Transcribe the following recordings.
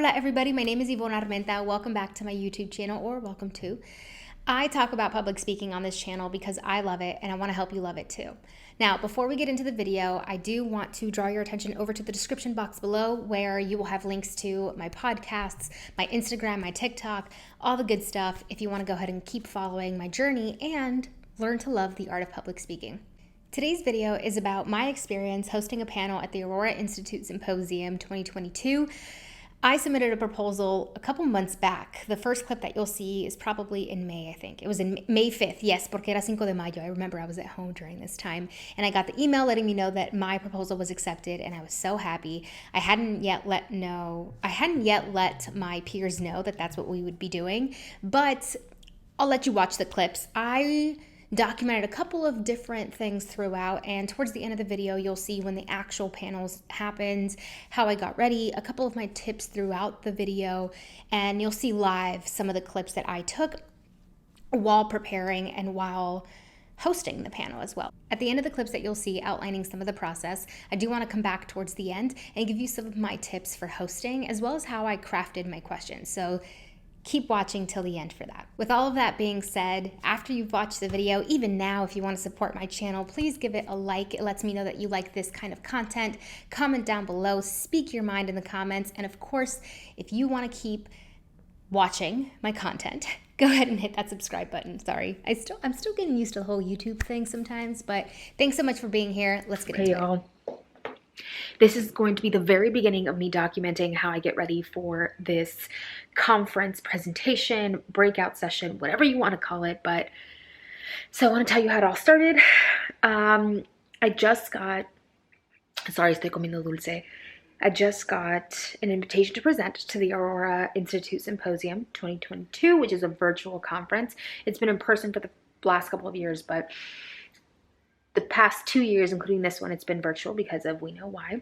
Hola everybody, my name is Ivonne Armenta. Welcome back to my YouTube channel, or welcome to. I talk about public speaking on this channel because I love it and I want to help you love it too. Now, before we get into the video, I do want to draw your attention over to the description box below where you will have links to my podcasts, my Instagram, my TikTok, all the good stuff if you want to go ahead and keep following my journey and learn to love the art of public speaking. Today's video is about my experience hosting a panel at the Aurora Institute Symposium 2022. I submitted a proposal a couple months back. The first clip that you'll see is probably in May, I think. It was in May 5th, yes, porque era 5 de mayo. I remember I was at home during this time. And I got the email letting me know that my proposal was accepted, and I was so happy. I hadn't yet let my peers know that that's what we would be doing, but I'll let you watch the clips. I documented a couple of different things throughout, and towards the end of the video you'll see when the actual panels happened, how I got ready, a couple of my tips throughout the video, and you'll see live some of the clips that I took while preparing and while hosting the panel as well. At the end of the clips that you'll see outlining some of the process, I do want to come back towards the end and give you some of my tips for hosting as well as how I crafted my questions. So keep watching till the end for that. With all of that being said, after you've watched the video, even now, if you want to support my channel, please give it a like. It lets me know that you like this kind of content. Comment down below, speak your mind in the comments, and of course, if you want to keep watching my content, go ahead and hit that subscribe button. Sorry, I'm still getting used to the whole YouTube thing sometimes, but thanks so much for being here. Let's get into it. This is going to be the very beginning of me documenting how I get ready for this conference presentation, breakout session, whatever you want to call it. But so I want to tell you how it all started. I just got an invitation to present to the Aurora Institute Symposium 2022, which is a virtual conference. It's been in person for the last couple of years, but the past 2 years, including this one, it's been virtual because of we know why.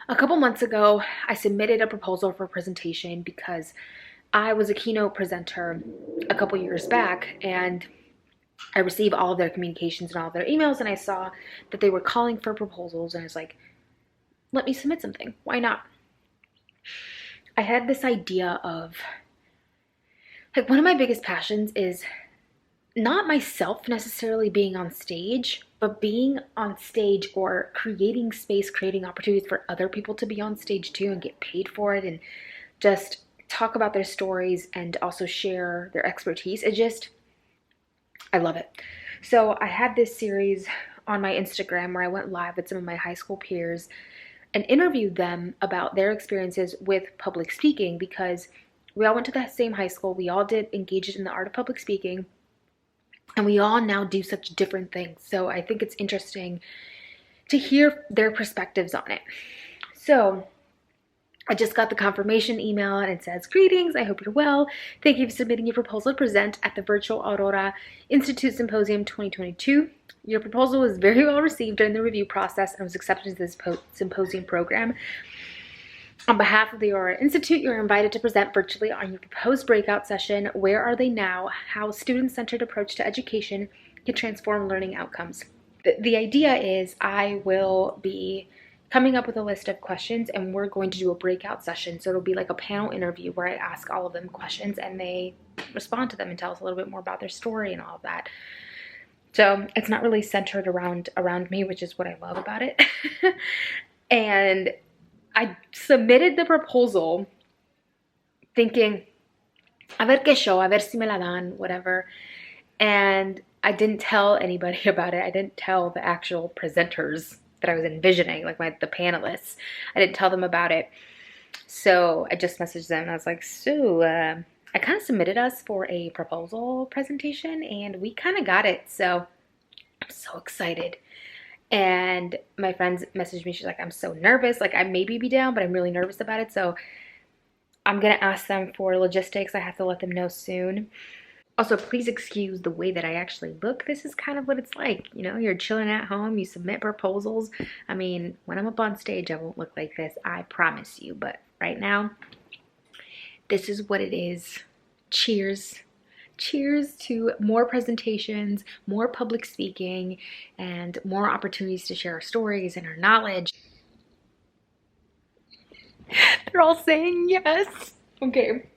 A couple months ago, I submitted a proposal for a presentation because I was a keynote presenter a couple years back, and I received all of their communications and all of their emails, and I saw that they were calling for proposals, and I was like, let me submit something. Why not? I had this idea of, like, one of my biggest passions is not myself necessarily being on stage, but being on stage or creating space, creating opportunities for other people to be on stage too and get paid for it and just talk about their stories and also share their expertise. I love it. So I had this series on my Instagram where I went live with some of my high school peers and interviewed them about their experiences with public speaking, because we all went to the same high school. We all did engage in the art of public speaking. And we all now do such different things. So I think it's interesting to hear their perspectives on it. So I just got the confirmation email and it says, greetings, I hope you're well. Thank you for submitting your proposal to present at the virtual Aurora Institute Symposium 2022. Your proposal was very well received during the review process and was accepted to this symposium program. On behalf of the Aurora Institute, you're invited to present virtually on your proposed breakout session, Where Are They Now? How a Student-Centered Approach to Education Can Transform Learning Outcomes. The idea is I will be coming up with a list of questions, and we're going to do a breakout session. So it'll be like a panel interview where I ask all of them questions and they respond to them and tell us a little bit more about their story and all of that. So it's not really centered around me, which is what I love about it. And I submitted the proposal thinking, a ver qué show, a ver si me la dan, whatever. And I didn't tell anybody about it. I didn't tell the actual presenters that I was envisioning, like the panelists. I didn't tell them about it. So I just messaged them and I was like, so I kind of submitted us for a proposal presentation and we kind of got it. So I'm so excited. And my friends messaged me, she's like, I'm so nervous. Like, I maybe be down, but I'm really nervous about it. So I'm going to ask them for logistics. I have to let them know soon. Also, please excuse the way that I actually look. This is kind of what it's like. You know, you're chilling at home, you submit proposals. I mean, when I'm up on stage, I won't look like this. I promise you. But right now, this is what it is. Cheers. Cheers to more presentations, more public speaking, and more opportunities to share our stories and our knowledge. They're all saying yes. Okay,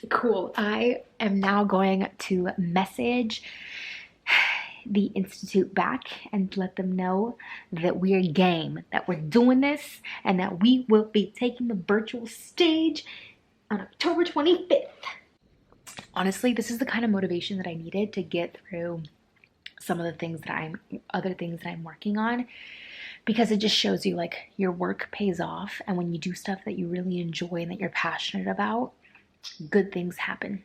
cool. I am now going to message the Institute back and let them know that we're game, that we're doing this, and that we will be taking the virtual stage on October 25th. Honestly, this is the kind of motivation that I needed to get through some of the other things that I'm working on, because it just shows you like your work pays off, and when you do stuff that you really enjoy and that you're passionate about, good things happen.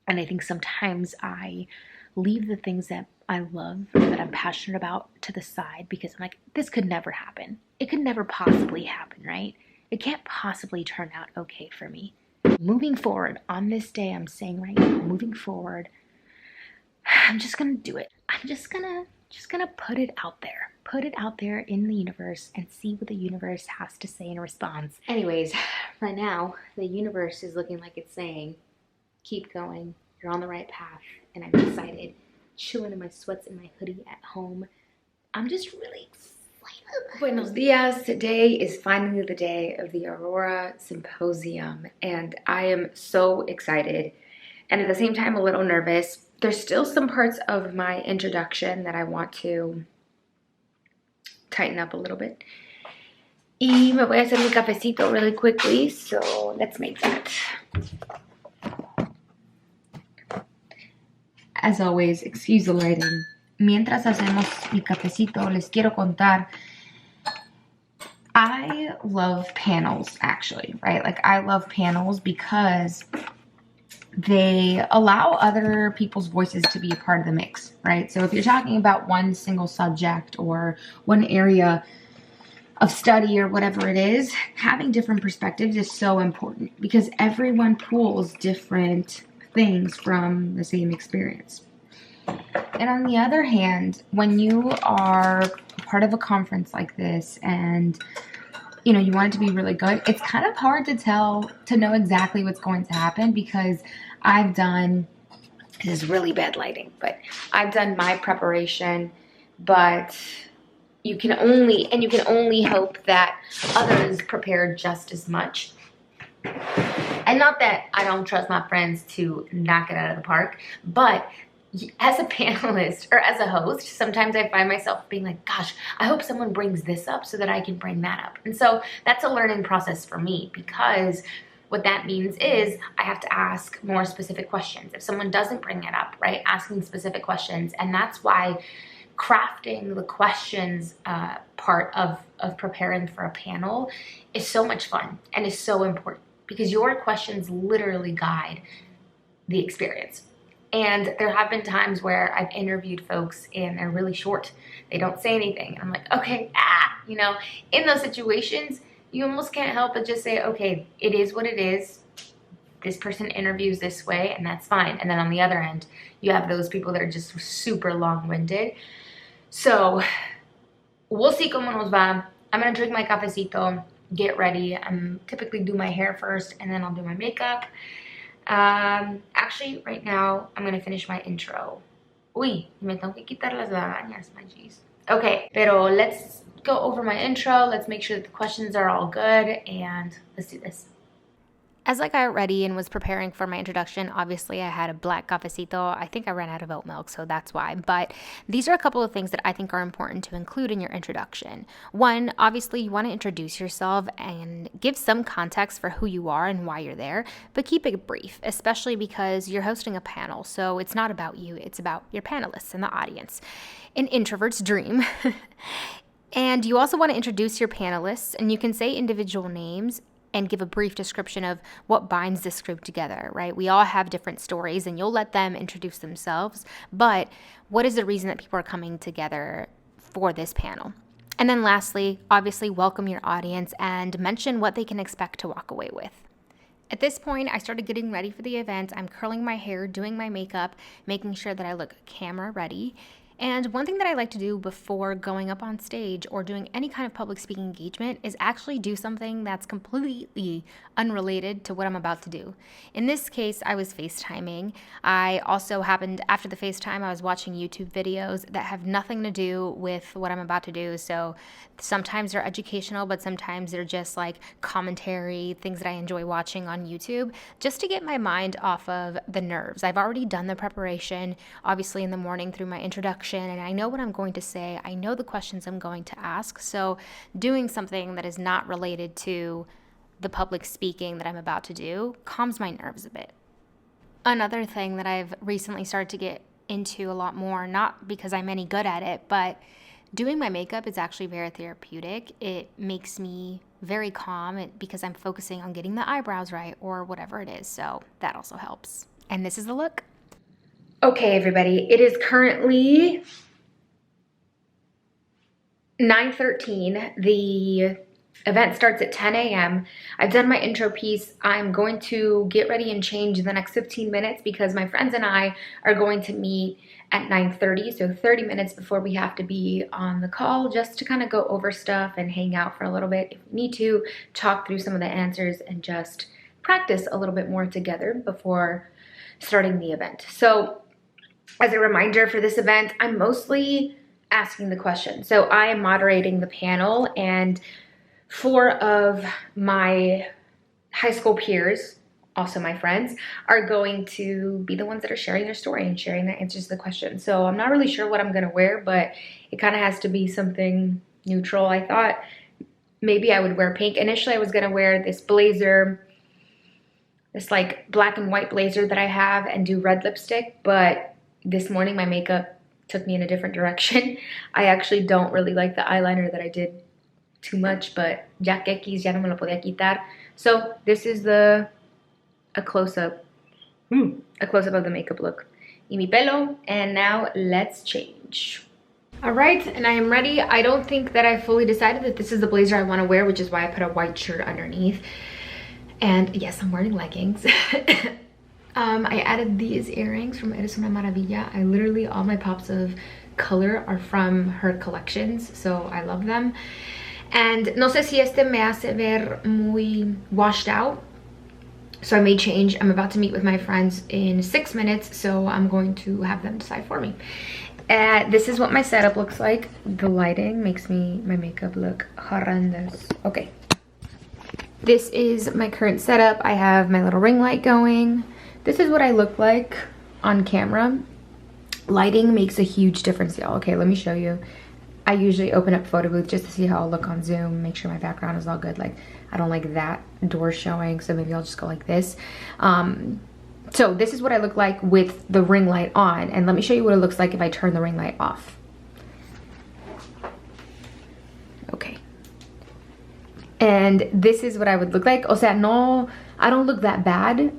And I think sometimes I leave the things that I love or that I'm passionate about to the side because I'm like, this could never happen. It could never possibly happen, right? It can't possibly turn out okay for me. Moving forward on this day, I'm saying right now, moving forward, I'm just gonna do it. I'm just gonna put it out there. Put it out there in the universe and see what the universe has to say in response. Anyways, right now, the universe is looking like it's saying, keep going, you're on the right path, and I'm excited, chilling in my sweats and my hoodie at home. I'm just really excited. Buenos dias. Today is finally the day of the Aurora Symposium, and I am so excited and at the same time a little nervous. There's still some parts of my introduction that I want to tighten up a little bit. Y me voy a hacer mi cafecito really quickly, so let's make that. As always, excuse the lighting. Mientras hacemos mi cafecito, les quiero contar. I love panels, actually, right? Like, I love panels because they allow other people's voices to be a part of the mix, right? So if you're talking about one single subject or one area of study or whatever it is, having different perspectives is so important because everyone pulls different things from the same experience. And on the other hand, when you are part of a conference like this and you know you want it to be really good, it's kind of hard to know exactly what's going to happen because this is really bad lighting, but I've done my preparation, but you can only hope that others prepare just as much. And not that I don't trust my friends to knock it out of the park, but as a panelist or as a host, sometimes I find myself being like, gosh, I hope someone brings this up so that I can bring that up. And so that's a learning process for me, because what that means is I have to ask more specific questions. If someone doesn't bring it up, right, asking specific questions. And that's why crafting the questions part of preparing for a panel is so much fun and is so important, because your questions literally guide the experience. And there have been times where I've interviewed folks and they're really short. They don't say anything. And I'm like, okay, you know, in those situations, you almost can't help but just say, okay, it is what it is. This person interviews this way and that's fine. And then on the other end, you have those people that are just super long-winded. So we'll see cómo nos va. I'm gonna drink my cafecito, get ready. I'm typically do my hair first and then I'll do my makeup. Actually, right now, I'm gonna finish my intro. Uy, me tengo que quitar las lagañas, my jeez. Okay, pero let's go over my intro. Let's make sure that the questions are all good, and let's do this. As I got ready and was preparing for my introduction, obviously I had a black cafecito. I think I ran out of oat milk, so that's why. But these are a couple of things that I think are important to include in your introduction. One, obviously you want to introduce yourself and give some context for who you are and why you're there, but keep it brief, especially because you're hosting a panel, so it's not about you, it's about your panelists and the audience. An introvert's dream. And you also want to introduce your panelists, and you can say individual names and give a brief description of what binds this group together, right? We all have different stories, and you'll let them introduce themselves, but what is the reason that people are coming together for this panel? And then lastly, obviously welcome your audience and mention what they can expect to walk away with. At this point, I started getting ready for the event. I'm curling my hair, doing my makeup, making sure that I look camera ready. And one thing that I like to do before going up on stage or doing any kind of public speaking engagement is actually do something that's completely unrelated to what I'm about to do. In this case, I was FaceTiming. I also happened, after the FaceTime, I was watching YouTube videos that have nothing to do with what I'm about to do. So sometimes they're educational, but sometimes they're just like commentary, things that I enjoy watching on YouTube, just to get my mind off of the nerves. I've already done the preparation, obviously in the morning through my introduction, and I know what I'm going to say. I know the questions I'm going to ask. So doing something that is not related to the public speaking that I'm about to do calms my nerves a bit. Another thing that I've recently started to get into a lot more, not because I'm any good at it, but doing my makeup is actually very therapeutic. It makes me very calm because I'm focusing on getting the eyebrows right or whatever it is. So that also helps. And this is the look. Okay, everybody, it is currently 9:13. The event starts at 10 a.m. I've done my intro piece. I'm going to get ready and change in the next 15 minutes because my friends and I are going to meet at 9:30, so 30 minutes before we have to be on the call, just to kind of go over stuff and hang out for a little bit if we need to, talk through some of the answers and just practice a little bit more together before starting the event. So as a reminder for this event, I'm mostly asking the questions. So I am moderating the panel, and 4 of my high school peers, also my friends, are going to be the ones that are sharing their story and sharing their answers to the questions. So I'm not really sure what I'm gonna wear, but it kind of has to be something neutral. I thought maybe I would wear pink. Initially I was gonna wear this blazer, this like black and white blazer that I have, and do red lipstick, but this morning my makeup took me in a different direction. I actually don't really like the eyeliner that I did too much, but ya que quis, ya no me lo podía quitar. So this is a close-up of the makeup look. Y mi pelo, and now let's change. All right, and I am ready. I don't think that I fully decided that this is the blazer I want to wear, which is why I put a white shirt underneath. And yes, I'm wearing leggings. I added these earrings from Eres Una Maravilla. I literally, all my pops of color are from her collections, so I love them. And no sé si este me hace ver muy washed out, so I may change. I'm about to meet with my friends in 6 minutes, so I'm going to have them decide for me. This is what my setup looks like. The lighting makes my makeup look horrendous. Okay. This is my current setup. I have my little ring light going. This is what I look like on camera. Lighting makes a huge difference, y'all. Okay, let me show you. I usually open up photo booth just to see how I'll look on Zoom, make sure my background is all good. Like, I don't like that door showing, so maybe I'll just go like this. So this is what I look like with the ring light on, and let me show you what it looks like if I turn the ring light off. Okay. And this is what I would look like. O sea, no, I don't look that bad,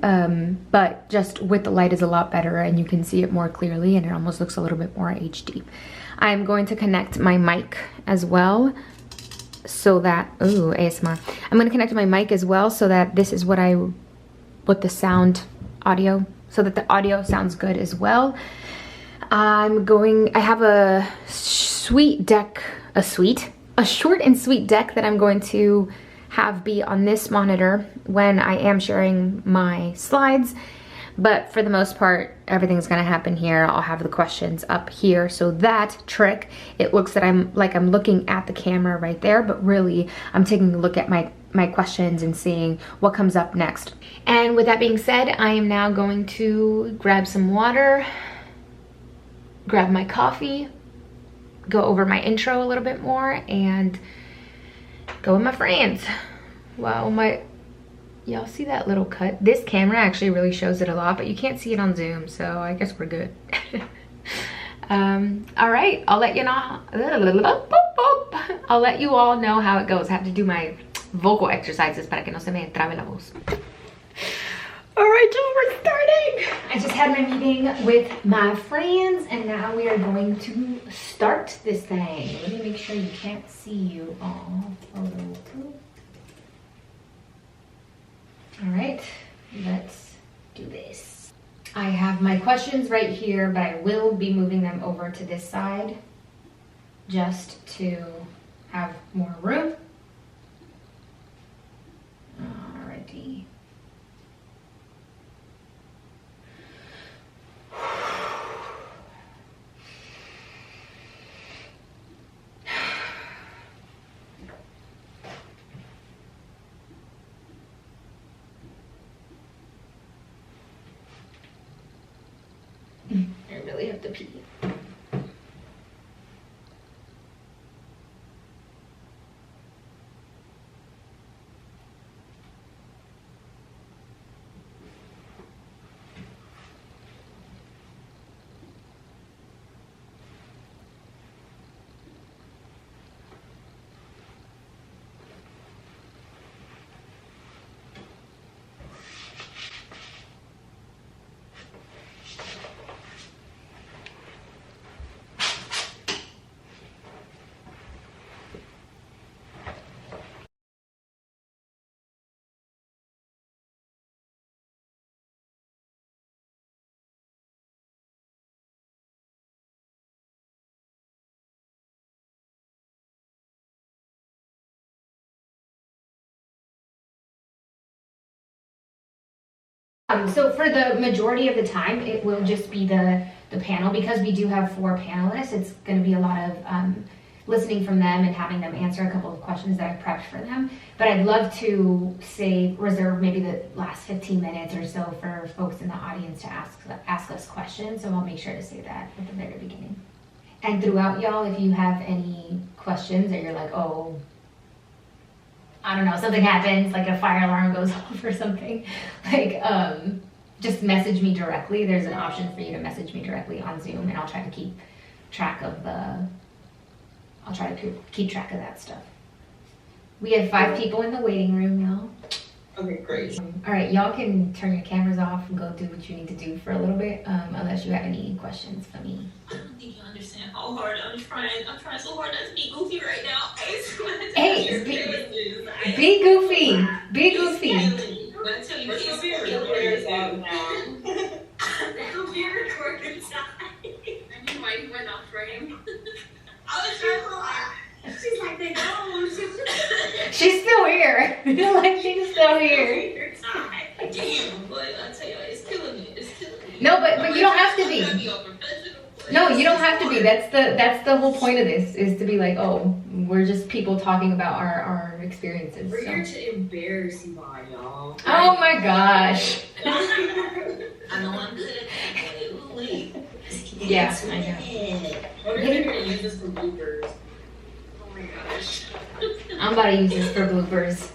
but just with the light is a lot better and you can see it more clearly and it almost looks a little bit more HD. I'm going to connect my mic as well so that, ooh, ASMR. I'm gonna connect my mic as well so that this is what the sound audio, so that the audio sounds good as well. I have a short and sweet deck that I'm going to have be on this monitor when I am sharing my slides. But for the most part, everything's gonna happen here. I'll have the questions up here. So that trick, it looks that I'm looking at the camera right there, but really I'm taking a look at my questions and seeing what comes up next. And with that being said, I am now going to grab some water, grab my coffee, go over my intro a little bit more, and go with my friends. Wow, y'all see that little cut? This camera actually really shows it a lot, but you can't see it on Zoom, so I guess we're good. All right, I'll let you all know how it goes. I have to do my vocal exercises para que no se me trabe la voz. All right, y'all, we're starting. I just had my meeting with my friends, and now we are going to start this thing. Let me make sure you can't see you all. All right, let's do this. I have my questions right here, but I will be moving them over to this side just to have more room. Alrighty. I really have to pee. So for the majority of the time, it will just be the panel. Because we do have 4 panelists, it's going to be a lot of listening from them and having them answer a couple of questions that I've prepped for them. But I'd love to reserve maybe the last 15 minutes or so for folks in the audience to ask us questions. So I'll make sure to say that at the very beginning. And throughout, y'all, if you have any questions or you're like, oh, I don't know, something happens, like a fire alarm goes off or something, like just message me directly. There's an option for you to message me directly on Zoom, and I'll try to keep track of that stuff. We have 5 people in the waiting room, y'all. Okay, great. All right, y'all can turn your cameras off and go do what you need to do for a little bit, unless you have any questions for me. I don't think you understand how hard I'm trying. I'm trying so hard not to be goofy right now. Hey, be goofy. Be goofy. When I tell you, it's scary. Out now. The beard recording time. And you might went off frame. I was trying so hard. She's like, they go. She's still here. Like, she's still here. Damn, but I tell you, it's killing me. It's killing me. No, but you don't have to be. No, you don't have to be. That's the whole point of this, is to be like, oh, we're just people talking about our experiences. We're here to embarrass you all, y'all. Oh my gosh. I know I'm good at that, but wait. Yeah, I know. We're gonna use this for bloopers. Oh my gosh. I'm about to use this for bloopers.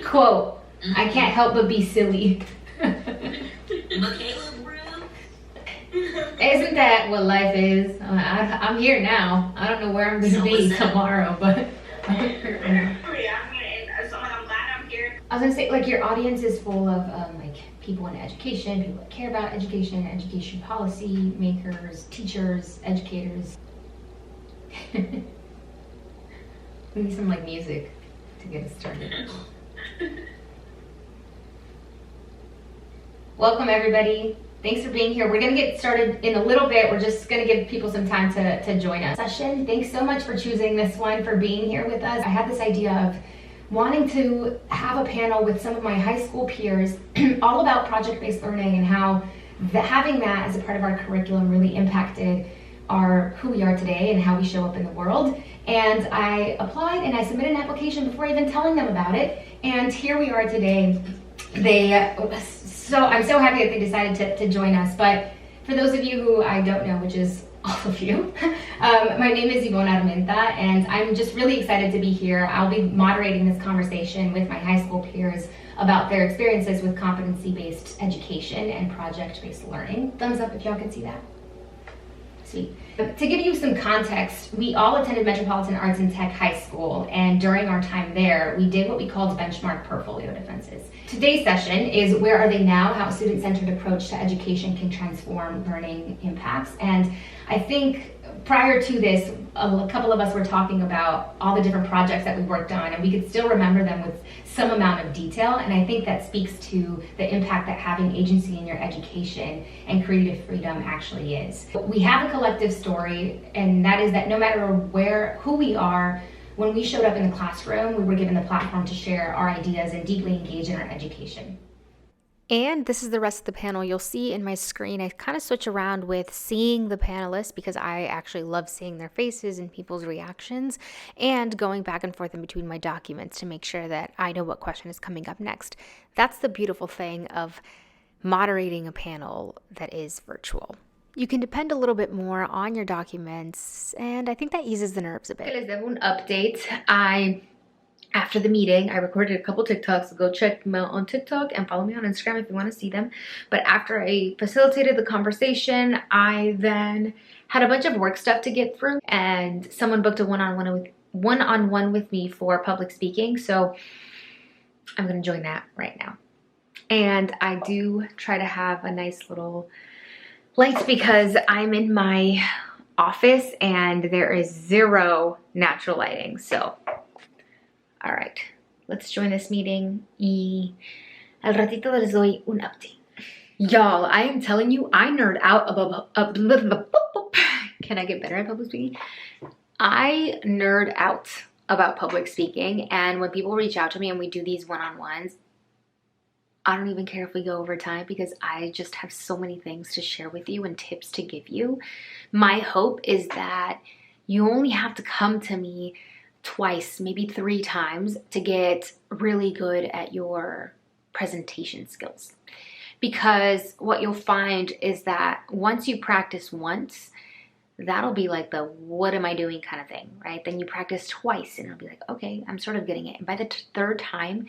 Quote, I can't help but be silly. Michaela Brown? Isn't that what life is? I'm here now. I don't know where I'm going to be tomorrow, but I'm here now. So I'm glad I'm here. I was going to say, like, your audience is full of, like, people in education, people that care about education, education policy makers, teachers, educators. We need some, like, music to get us started. Welcome, everybody. Thanks for being here. We're going to get started in a little bit. We're just going to give people some time to join us. Session. Thanks so much for choosing this one, for being here with us. I had this idea of wanting to have a panel with some of my high school peers all about project-based learning and how having that as a part of our curriculum really impacted who we are today and how we show up in the world. And I applied and I submitted an application before even telling them about it. And here we are today. I'm so happy that they decided to join us. But for those of you who I don't know, which is all of you, my name is Yvonne Armenta, and I'm just really excited to be here. I'll be moderating this conversation with my high school peers about their experiences with competency-based education and project-based learning. Thumbs up if y'all can see that. Sweet. To give you some context, we all attended Metropolitan Arts and Tech High School, and during our time there, we did what we called benchmark portfolio defenses. Today's session is Where Are They Now? How a student-centered approach to education can transform learning impacts. And I think prior to this, a couple of us were talking about all the different projects that we worked on, and we could still remember them with some amount of detail. And I think that speaks to the impact that having agency in your education and creative freedom actually is. We have a collective story, and that is that no matter who we are, when we showed up in the classroom, we were given the platform to share our ideas and deeply engage in our education. And this is the rest of the panel. You'll see in my screen, I kind of switch around with seeing the panelists because I actually love seeing their faces and people's reactions, and going back and forth in between my documents to make sure that I know what question is coming up next. That's the beautiful thing of moderating a panel that is virtual. You can depend a little bit more on your documents, and I think that eases the nerves a bit. Les debo un update. After the meeting, I recorded a couple TikToks. So go check them out on TikTok and follow me on Instagram if you want to see them. But after I facilitated the conversation, I then had a bunch of work stuff to get through, and someone booked a one-on-one with me for public speaking. So I'm going to join that right now. And I do try to have a nice little light because I'm in my office and there is zero natural lighting. So all right, let's join this meeting y al ratito les doy un update. Y'all, I am telling you, I nerd out about, can I get better at public speaking? I nerd out about public speaking, and when people reach out to me and we do these one-on-ones, I don't even care if we go over time because I just have so many things to share with you and tips to give you. My hope is that you only have to come to me twice, maybe 3 times to get really good at your presentation skills. Because what you'll find is that once you practice once, that'll be like the what am I doing kind of thing, right? Then you practice twice and it'll be like, okay, I'm sort of getting it. And by the 3rd time,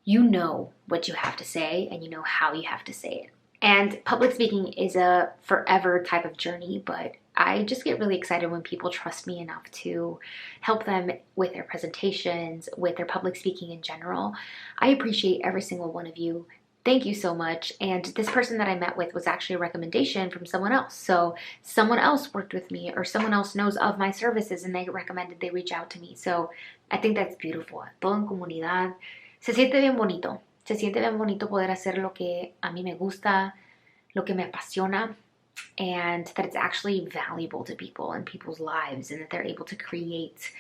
you know what you have to say and you know how you have to say it. And public speaking is a forever type of journey, but I just get really excited when people trust me enough to help them with their presentations, with their public speaking in general. I appreciate every single one of you. Thank you so much. And this person that I met with was actually a recommendation from someone else. So someone else worked with me or someone else knows of my services and they recommended they reach out to me. So I think that's beautiful. Todo en comunidad. Se siente bien bonito. Se siente bien bonito poder hacer lo que a mí me gusta, lo que me apasiona, and that it's actually valuable to people and people's lives, and that they're able to create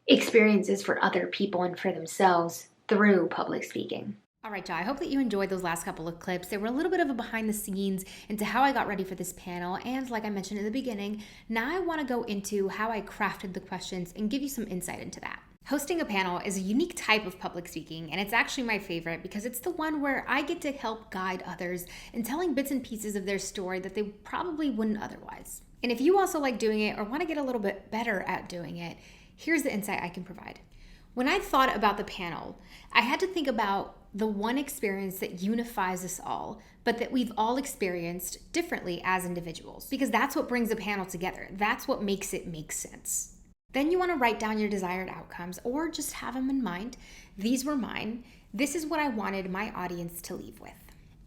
experiences for other people and for themselves through public speaking. All right, y'all, I hope that you enjoyed those last couple of clips. They were a little bit of a behind the scenes into how I got ready for this panel. And like I mentioned in the beginning, now I want to go into how I crafted the questions and give you some insight into that. Hosting a panel is a unique type of public speaking, and it's actually my favorite because it's the one where I get to help guide others in telling bits and pieces of their story that they probably wouldn't otherwise. And if you also like doing it or want to get a little bit better at doing it, here's the insight I can provide. When I thought about the panel, I had to think about the one experience that unifies us all, but that we've all experienced differently as individuals, because that's what brings a panel together. That's what makes it make sense. Then you want to write down your desired outcomes or just have them in mind. These were mine. This is what I wanted my audience to leave with.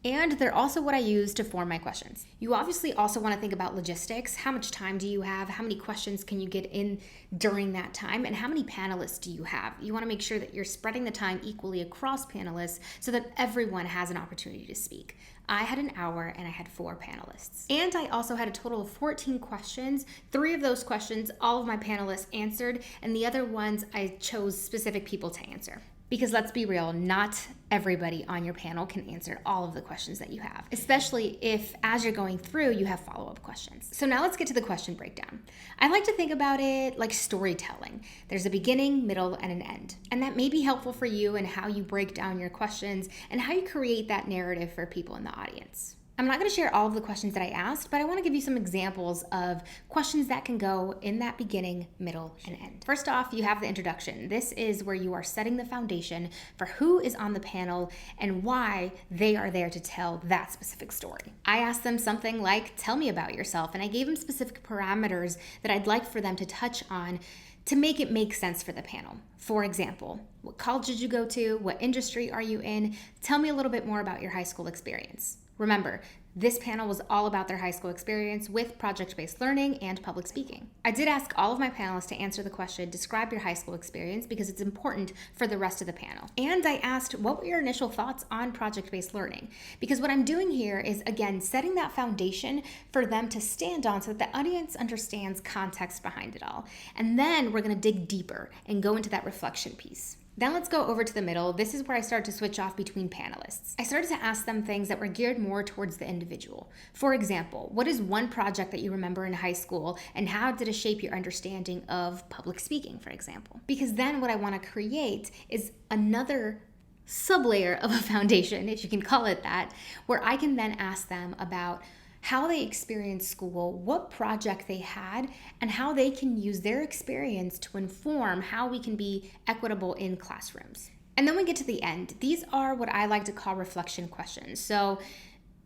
And they're also what I use to form my questions. You obviously also want to think about logistics. How much time do you have? How many questions can you get in during that time? And how many panelists do you have? You want to make sure that you're spreading the time equally across panelists so that everyone has an opportunity to speak. I had an hour and I had 4 panelists. And I also had a total of 14 questions. 3 of those questions, all of my panelists answered, and the other ones I chose specific people to answer. Because let's be real, not everybody on your panel can answer all of the questions that you have, especially if as you're going through, you have follow-up questions. So now let's get to the question breakdown. I like to think about it like storytelling. There's a beginning, middle, and an end. And that may be helpful for you in how you break down your questions and how you create that narrative for people in the audience. I'm not going to share all of the questions that I asked, but I want to give you some examples of questions that can go in that beginning, middle, and end. First off, you have the introduction. This is where you are setting the foundation for who is on the panel and why they are there to tell that specific story. I asked them something like, tell me about yourself, and I gave them specific parameters that I'd like for them to touch on to make it make sense for the panel. For example, what college did you go to? What industry are you in? Tell me a little bit more about your high school experience. Remember, this panel was all about their high school experience with project-based learning and public speaking. I did ask all of my panelists to answer the question, describe your high school experience, because it's important for the rest of the panel. And I asked, what were your initial thoughts on project-based learning? Because what I'm doing here is, again, setting that foundation for them to stand on so that the audience understands context behind it all. And then we're gonna dig deeper and go into that reflection piece. Then let's go over to the middle. This is where I started to switch off between panelists. I started to ask them things that were geared more towards the individual. For example, what is one project that you remember in high school, and how did it shape your understanding of public speaking, for example? Because then what I want to create is another sublayer of a foundation, if you can call it that, where I can then ask them about how they experienced school, what project they had, and how they can use their experience to inform how we can be equitable in classrooms. And then we get to the end. These are what I like to call reflection questions. So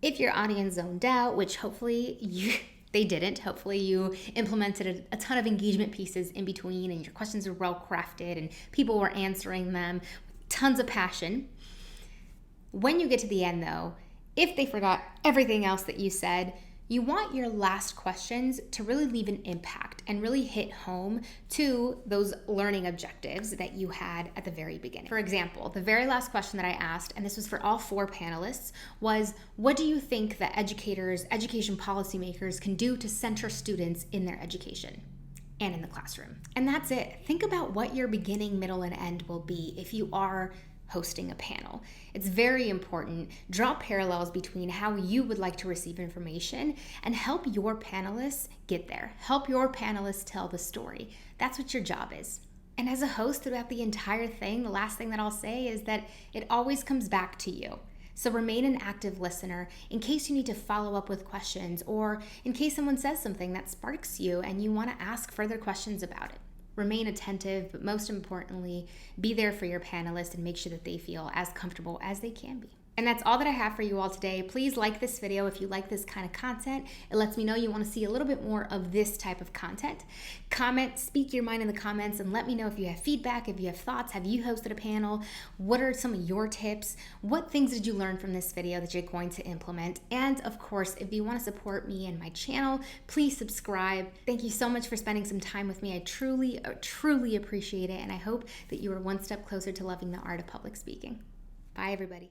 if your audience zoned out, which hopefully they didn't, hopefully you implemented a ton of engagement pieces in between and your questions are well crafted and people were answering them with tons of passion. When you get to the end though, if they forgot everything else that you said, you want your last questions to really leave an impact and really hit home to those learning objectives that you had at the very beginning. For example, the very last question that I asked, and this was for all 4 panelists, was what do you think that educators, education policymakers can do to center students in their education and in the classroom? And that's it. Think about what your beginning, middle, and end will be if you are hosting a panel. It's very important. Draw parallels between how you would like to receive information and help your panelists get there. Help your panelists tell the story. That's what your job is. And as a host throughout the entire thing, the last thing that I'll say is that it always comes back to you. So remain an active listener in case you need to follow up with questions or in case someone says something that sparks you and you want to ask further questions about it. Remain attentive, but most importantly, be there for your panelists and make sure that they feel as comfortable as they can be. And that's all that I have for you all today. Please like this video if you like this kind of content. It lets me know you want to see a little bit more of this type of content. Comment, speak your mind in the comments, and let me know if you have feedback, if you have thoughts. Have you hosted a panel? What are some of your tips? What things did you learn from this video that you're going to implement? And of course, if you want to support me and my channel, please subscribe. Thank you so much for spending some time with me. I truly appreciate it, and I hope that you are one step closer to loving the art of public speaking. Bye, everybody.